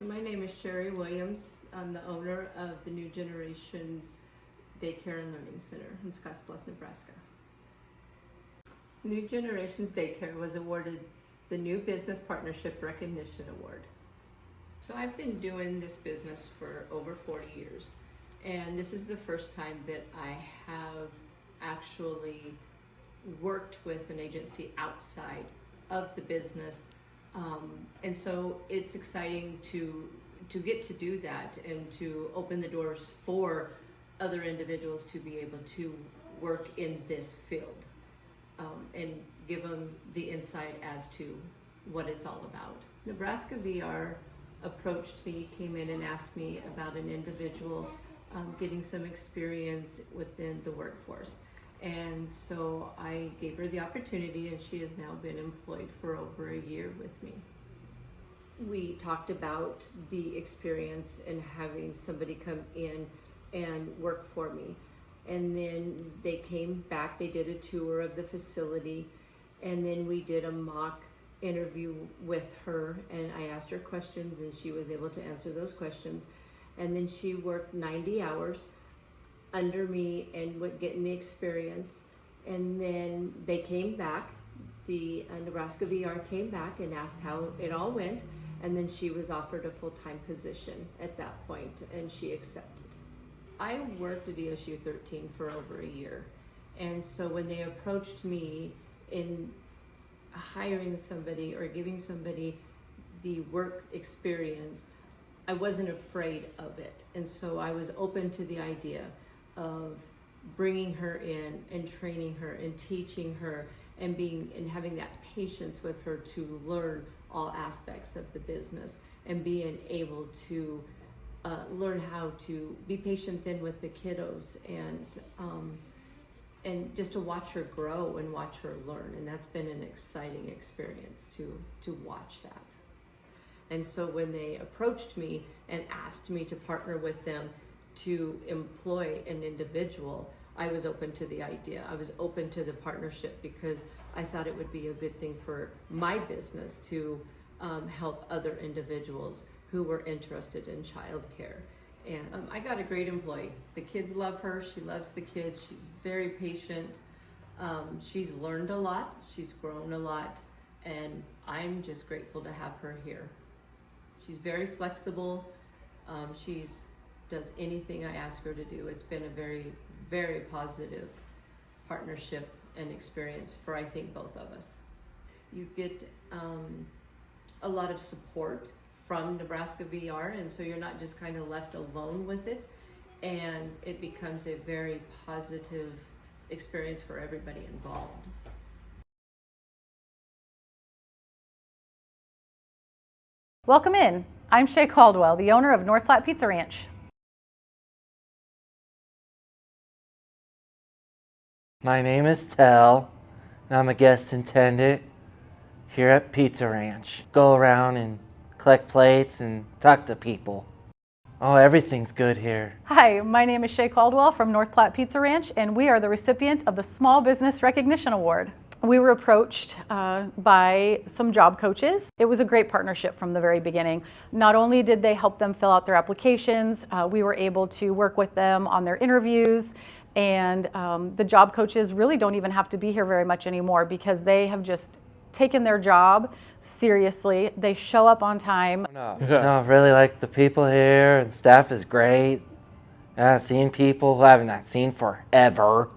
My name is Sherry Williams. I'm the owner of the New Generations Daycare and Learning Center in Scottsbluff, Nebraska. New Generations Daycare was awarded the New Business Partnership Recognition Award. So I've been doing this business for over 40 years, and this is the first time that I have actually worked with an agency outside of the business. And so it's exciting to get to do that and to open the doors for other individuals to be able to work in this field, and give them the insight as to what it's all about. Nebraska VR approached me, came in and asked me about an individual getting some experience within the workforce. And so I gave her the opportunity, and she has now been employed for over a year with me. We talked about the experience and having somebody come in and work for me. And then they came back, they did a tour of the facility, and then we did a mock interview with her, and I asked her questions and she was able to answer those questions. And then she worked 90 hours under me and getting the experience. And then they came back, the Nebraska VR came back and asked how it all went, and then she was offered a full-time position at that point, and she accepted. I worked at ESU 13 for over a year, and so when they approached me in hiring somebody or giving somebody the work experience, I wasn't afraid of it, and so I was open to the idea of bringing her in and training her and teaching her and having that patience with her to learn all aspects of the business and being able to learn how to be patient then with the kiddos and just to watch her grow and watch her learn. And that's been an exciting experience to watch that. And so when they approached me and asked me to partner with them to employ an individual, I was open to the idea. I was open to the partnership because I thought it would be a good thing for my business to help other individuals who were interested in childcare. And I got a great employee. The kids love her. She loves the kids. She's very patient. She's learned a lot. She's grown a lot. And I'm just grateful to have her here. She's very flexible. She does anything I ask her to do. It's been a very, very positive partnership and experience for, I think, both of us. You get a lot of support from Nebraska VR, and so you're not just kind of left alone with it, and it becomes a very positive experience for everybody involved. Welcome in. I'm Shay Caldwell, the owner of North Platte Pizza Ranch. My name is Tell, and I'm a guest attendant here at Pizza Ranch. Go around and collect plates and talk to people. Oh, everything's good here. Hi, my name is Shay Caldwell from North Platte Pizza Ranch, and we are the recipient of the Small Business Recognition Award. We were approached by some job coaches. It was a great partnership from the very beginning. Not only did they help them fill out their applications, we were able to work with them on their interviews, and the job coaches really don't even have to be here very much anymore because they have just taken their job seriously. They show up on time. No, I really like the people here, and staff is great. Seeing people who I have not seen forever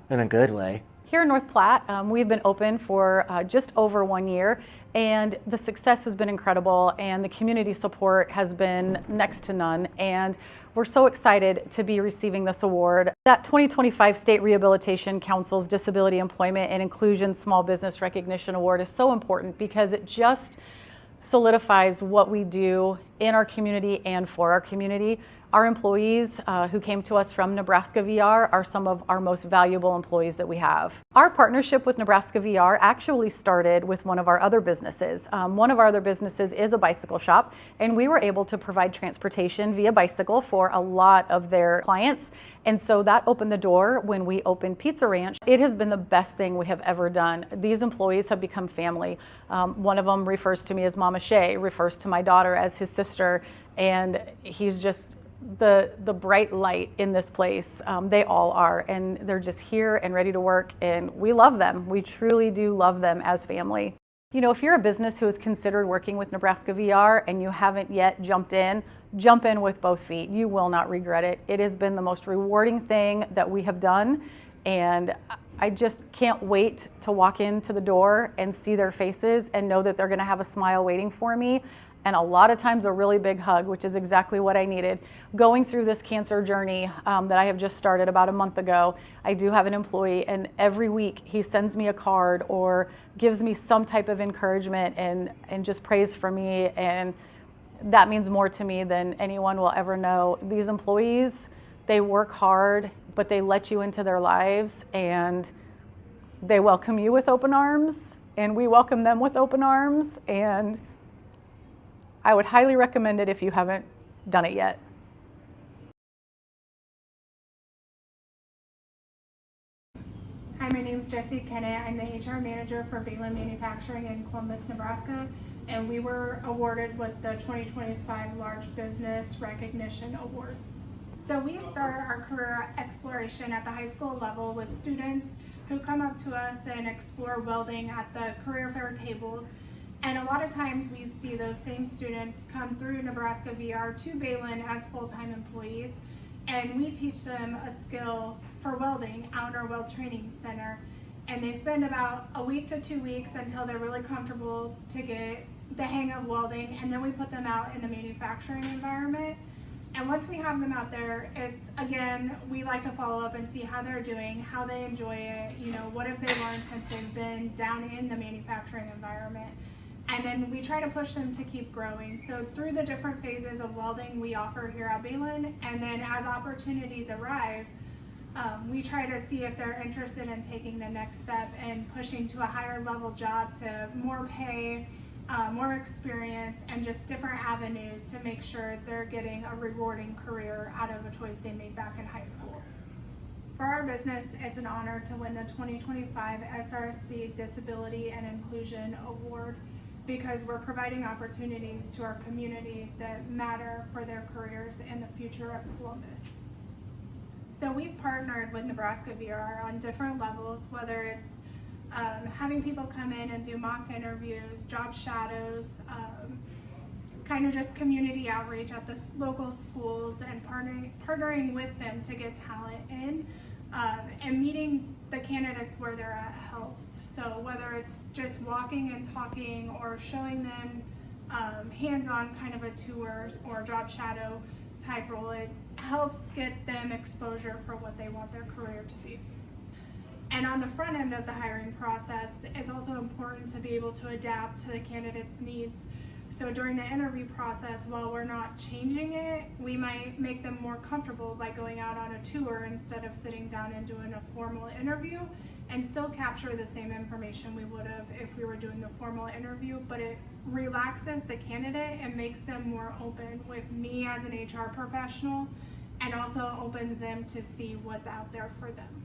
in a good way. Here in North Platte, we've been open for just over 1 year, and the success has been incredible, and the community support has been next to none, and we're so excited to be receiving this award. That 2025 State Rehabilitation Council's Disability Employment and Inclusion Small Business Recognition Award is so important because it just solidifies what we do in our community and for our community. Our employees who came to us from Nebraska VR are some of our most valuable employees that we have. Our partnership with Nebraska VR actually started with one of our other businesses. One of our other businesses is a bicycle shop, and we were able to provide transportation via bicycle for a lot of their clients. And so that opened the door when we opened Pizza Ranch. It has been the best thing we have ever done. These employees have become family. One of them refers to me as Mama Shay, refers to my daughter as his sister, and he's just the bright light in this place. They all are, and they're just here and ready to work, and we love them. We truly do love them as family. You know, if you're a business who has considered working with Nebraska VR and you haven't yet jumped in, jump in with both feet. You will not regret it. It has been the most rewarding thing that we have done, and I just can't wait to walk into the door and see their faces and know that they're gonna have a smile waiting for me, and a lot of times a really big hug, which is exactly what I needed. Going through this cancer journey that I have just started about a month ago, I do have an employee, and every week he sends me a card or gives me some type of encouragement and just prays for me, and that means more to me than anyone will ever know. These employees, they work hard, but they let you into their lives, and they welcome you with open arms, and we welcome them with open arms, and I would highly recommend it if you haven't done it yet. Hi, my name is Jessie Kennett. I'm the HR manager for Balin Manufacturing in Columbus, Nebraska, and we were awarded with the 2025 Large Business Recognition Award. So we start our career exploration at the high school level with students who come up to us and explore welding at the career fair tables. And a lot of times we see those same students come through Nebraska VR to Balin as full-time employees, and we teach them a skill for welding out in our weld training center. And they spend about a week to 2 weeks until they're really comfortable to get the hang of welding, and then we put them out in the manufacturing environment. And once we have them out there, it's, again, we like to follow up and see how they're doing, how they enjoy it, you know, what have they learned since they've been down in the manufacturing environment. And then we try to push them to keep growing. So through the different phases of welding we offer here at Balin, and then as opportunities arrive, we try to see if they're interested in taking the next step and pushing to a higher level job, to more pay, more experience, and just different avenues to make sure they're getting a rewarding career out of a choice they made back in high school. For our business, it's an honor to win the 2025 SRC Disability and Inclusion Award, because we're providing opportunities to our community that matter for their careers and the future of Columbus. So we've partnered with Nebraska VR on different levels, whether it's having people come in and do mock interviews, job shadows, kind of just community outreach at the local schools, and partnering with them to get talent in, and meeting the candidates where they're at helps. So whether it's just walking and talking or showing them hands-on kind of a tour or job shadow type role, it helps get them exposure for what they want their career to be. And on the front end of the hiring process, it's also important to be able to adapt to the candidate's needs. So during the interview process, while we're not changing it, we might make them more comfortable by going out on a tour instead of sitting down and doing a formal interview, and still capture the same information we would have if we were doing the formal interview, but it relaxes the candidate and makes them more open with me as an HR professional, and also opens them to see what's out there for them.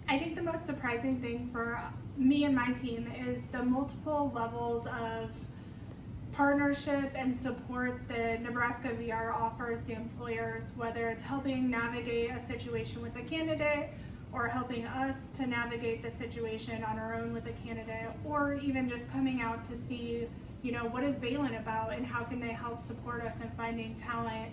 I think the most surprising thing for me and my team is the multiple levels of partnership and support that Nebraska VR offers the employers, whether it's helping navigate a situation with the candidate, or helping us to navigate the situation on our own with the candidate, or even just coming out to see, you know, what is Balin about and how can they help support us in finding talent.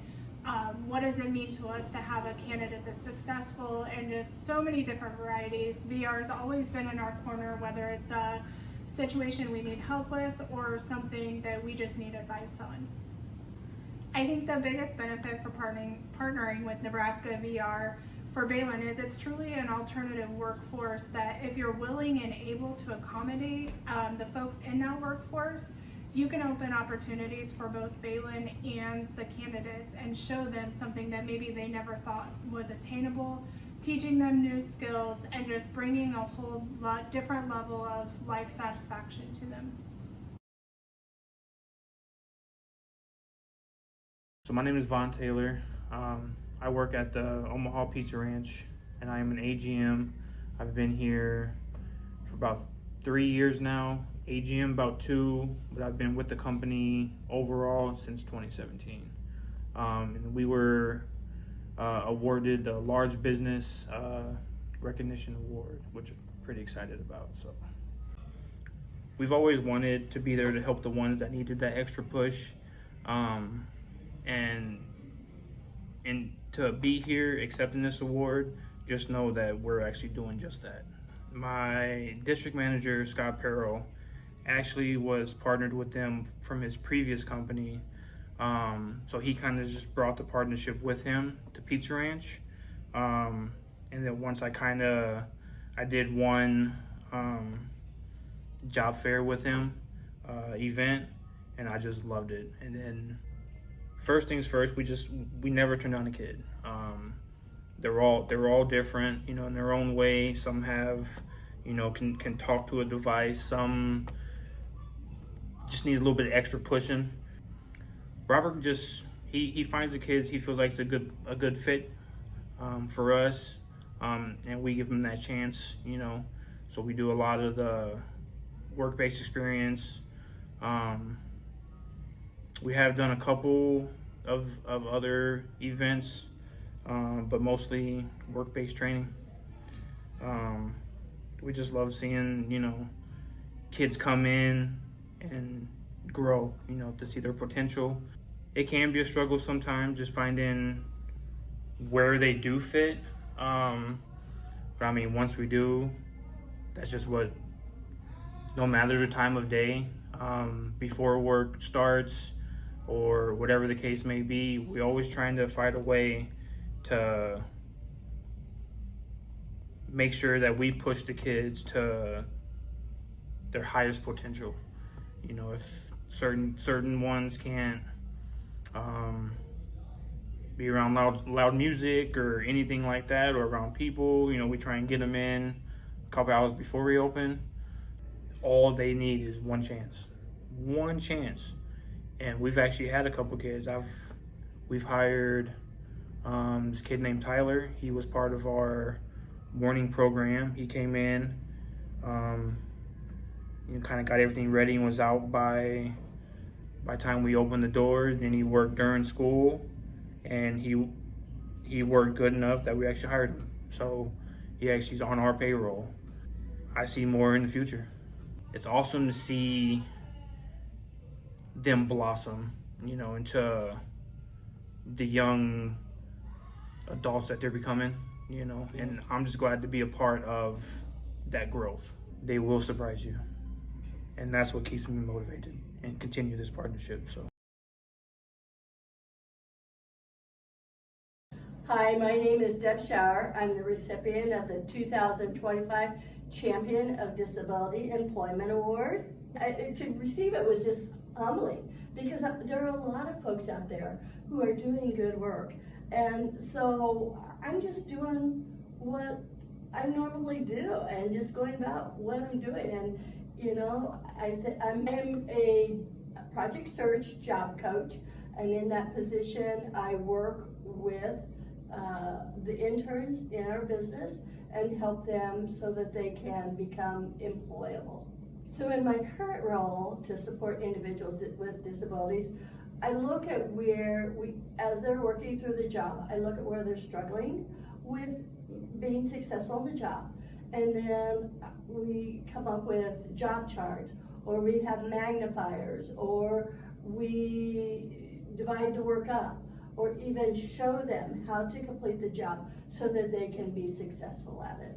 What does it mean to us to have a candidate that's successful, and just so many different varieties. VR's always been in our corner, whether it's a situation we need help with or something that we just need advice on. I think the biggest benefit for partnering with Nebraska VR for Balin is it's truly an alternative workforce that, if you're willing and able to accommodate the folks in that workforce, you can open opportunities for both Balin and the candidates and show them something that maybe they never thought was attainable, teaching them new skills and just bringing a whole lot different level of life satisfaction to them. So my name is Von Taylor. I work at the Omaha Pizza Ranch, and I am an AGM. I've been here for about 3 years now. AGM about 2, but I've been with the company overall since 2017. And we were awarded the Large Business Recognition Award, which I'm pretty excited about. So we've always wanted to be there to help the ones that needed that extra push. And to be here accepting this award, just know that we're actually doing just that. My district manager, Scott Perrell, actually was partnered with them from his previous company. So he kind of just brought the partnership with him to Pizza Ranch. And then once I did one job fair with him, event, and I just loved it. And then first things first, we never turned down a kid. They're all different, you know, in their own way. Some have, you know, can talk to a device. Some just needs a little bit of extra pushing. Robert he finds the kids he feels like it's a good fit for us, and we give him that chance, you know. So we do a lot of the work-based experience. We have done a couple of other events, but mostly work-based training. We just love seeing, you know, kids come in and grow, you know, to see their potential. It can be a struggle sometimes just finding where they do fit. But I mean, once we do, that's just what, no matter the time of day, before work starts, or whatever the case may be, we're always trying to find a way to make sure that we push the kids to their highest potential. You know, if certain ones can't be around loud music or anything like that, or around people, you know, we try and get them in a couple hours before we open. All they need is one chance. And we've actually had a couple kids. We've hired this kid named Tyler. He was part of our morning program. He came in, you know, kind of got everything ready and was out by time we opened the doors. And then he worked during school, and he worked good enough that we actually hired him. So he actually is on our payroll. I see more in the future. It's awesome to see them blossom, you know, into the young adults that they're becoming, you know, and I'm just glad to be a part of that growth. They will surprise you, and that's what keeps me motivated and continue this partnership. So. Hi, my name is Deb Schauer. I'm the recipient of the 2025 Champion of Disability Employment Award. To receive it was just humbling, because there are a lot of folks out there who are doing good work. And so I'm just doing what I normally do and just going about what I'm doing. And, you know, I'm a project search job coach, and in that position I work with the interns in our business and help them so that they can become employable. So in my current role to support individuals with disabilities, I look at where as they're working through the job, I look at where they're struggling with being successful in the job. And then we come up with job charts, or we have magnifiers, or we divide the work up, or even show them how to complete the job so that they can be successful at it.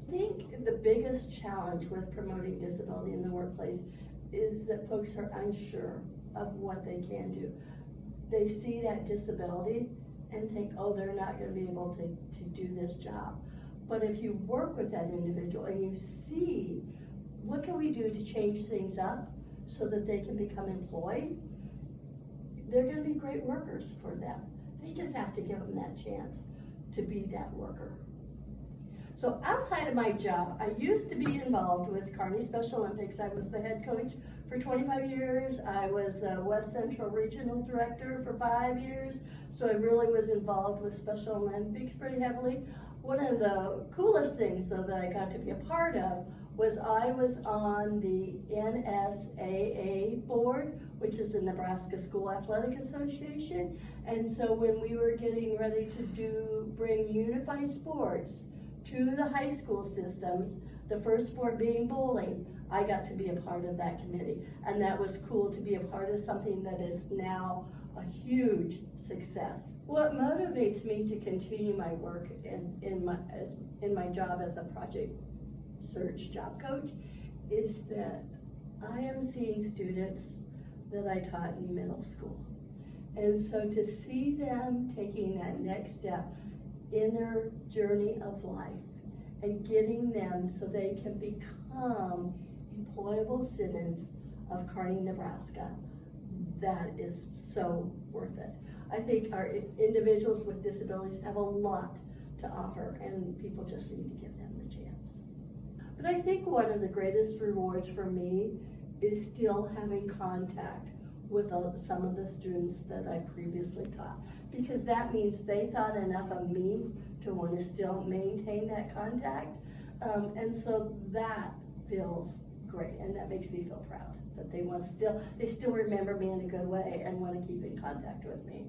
I think the biggest challenge with promoting disability in the workplace is that folks are unsure of what they can do. They see that disability and think, oh, they're not going to be able to do this job. But if you work with that individual and you see, what can we do to change things up so that they can become employed, they're going to be great workers for them. They just have to give them that chance to be that worker. So outside of my job, I used to be involved with Kearney Special Olympics. I was the head coach for 25 years. I was the West Central Regional Director for 5 years. So I really was involved with Special Olympics pretty heavily. One of the coolest things, though, that I got to be a part of was I was on the NSAA board, which is the Nebraska School Athletic Association. And so when we were getting ready to bring unified sports to the high school systems, the first sport being bowling, I got to be a part of that committee. And that was cool to be a part of something that is now a huge success. What motivates me to continue my work in my job as a project search job coach is that I am seeing students that I taught in middle school. And so to see them taking that next step in their journey of life and getting them so they can become employable citizens of Kearney, Nebraska, that is so worth it. I think our individuals with disabilities have a lot to offer, and people just need to give them the chance. But I think one of the greatest rewards for me is still having contact with some of the students that I previously taught, because that means they thought enough of me to want to still maintain that contact, and so that feels great, and that makes me feel proud that they still remember me in a good way and want to keep in contact with me.